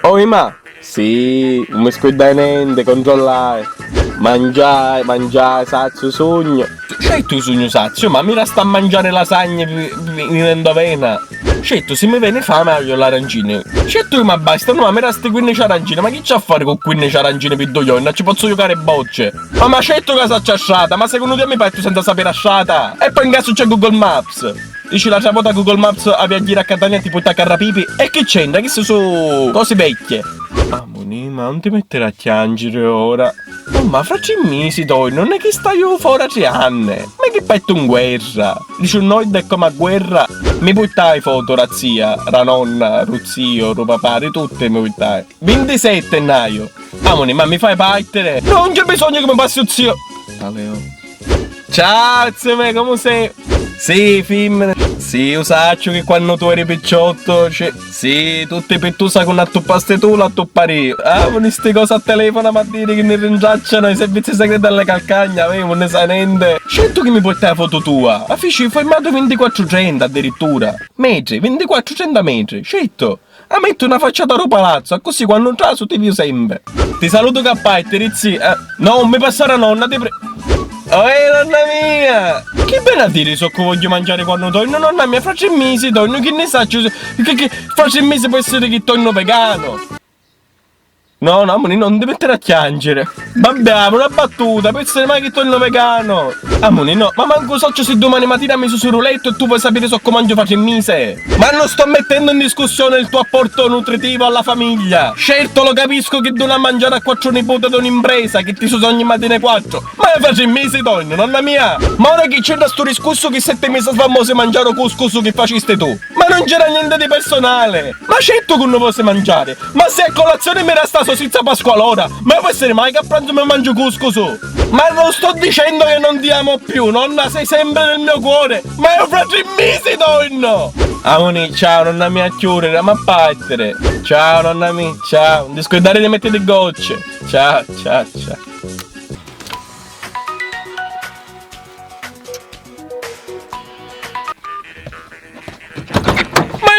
Oh, ma sì, non mi scuidai niente, controllare. Mangiare, sazio, sogno. C'è tu sogno sazio, ma mi resta a mangiare lasagne vivendo avena. Certo, se mi viene fame voglio l'arancine. Certo, ma basta, no, mi resta 15 arancine. Ma chi c'ha a fare con 15 arancine per due giorni? Non ci posso giocare bocce. Ma certo che sa c'è asciata, ma secondo te mi parto senza sapere asciata? E poi in caso c'è Google Maps. Dici l'altra volta Google Maps a viaggiare a Catania ti porta a Carrapipi. E che c'entra? Che sono cose vecchie. Ah, Monima, non ti mettere a piangere ora. Oh, ma fra 5 mesi toi, non è che stai io fuori a 3 anni. Ma che petto in guerra? Dici noi è come a guerra. Mi portai foto, razzia, la nonna, Ruzio, lo papà, tutte mi portai. 27 gennaio. Ah, Monima, mi fai partire? No, non c'è bisogno che mi passi un zio. Aleo. Ciao, zio me, come sei? Sì, femmina. Sì, io saccio che quando tu eri picciotto, sì, tutte pettuse con attoppaste tu, l'attopparì io. Ah, con queste cose a telefono a dire che ne ringiacciano i servizi segreti alle calcagna, non ne sai niente. Certo che mi portai la foto tua. A Fisci fermato 2400 addirittura. Metri, 2400 metri, certo. A metto una facciata a palazzo, così quando traso ti vedo sempre. Ti saluto cappai, Terizzi. No, non mi passa la nonna, ti prego. Oh, nonna mia! Che bene a dire so che voglio mangiare quando torno, nonna mia, fra 3 mesi torno, che ne sa, che fra 3 mesi può essere che torno vegano. No, non ti mettere a piangere. Vabbè, una battuta, può essere mai che torno vegano. Amore, no, ma manco so se domani mattina mi sono sul letto e tu puoi sapere so come mangio fra 3 mesi. Ma non sto mettendo in discussione il tuo apporto nutritivo alla famiglia. Certo lo capisco che non a mangiare a 4 nipoti ad un'impresa, che ti sono ogni mattina 4. Ma fra 3 mesi torno, nonna mia. Ma ora che c'è da sto discorso che 7 mesi famoso mangiare couscous che faciste tu. Ma non c'era niente di personale. Ma certo che non posso mangiare. Ma se a colazione mi resta senza Pasqualora, ma può essere mai che a pranzo mi mangio couscous? Ma non sto dicendo che non ti amo più, nonna, sei sempre nel mio cuore, ma io fra 3 mesi torno! Amoni, ciao nonna mia, chiudere, ma battere. Ciao nonna mia, ciao, non ti scordare di mettere le gocce. Ciao.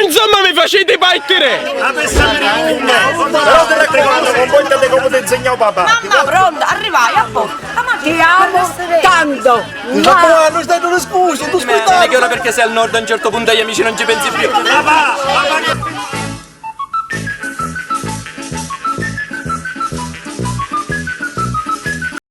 Insomma mi facete battere! La testa mi rimuove! Però ti raccomando, comportate come ti insegnò papà! Mamma, pronta, arrivai a posto! Ti amo tanto! Ma non stai dando scusa, tu Non è che ora perché sei al nord a un certo punto agli amici non ci pensi più! Papà!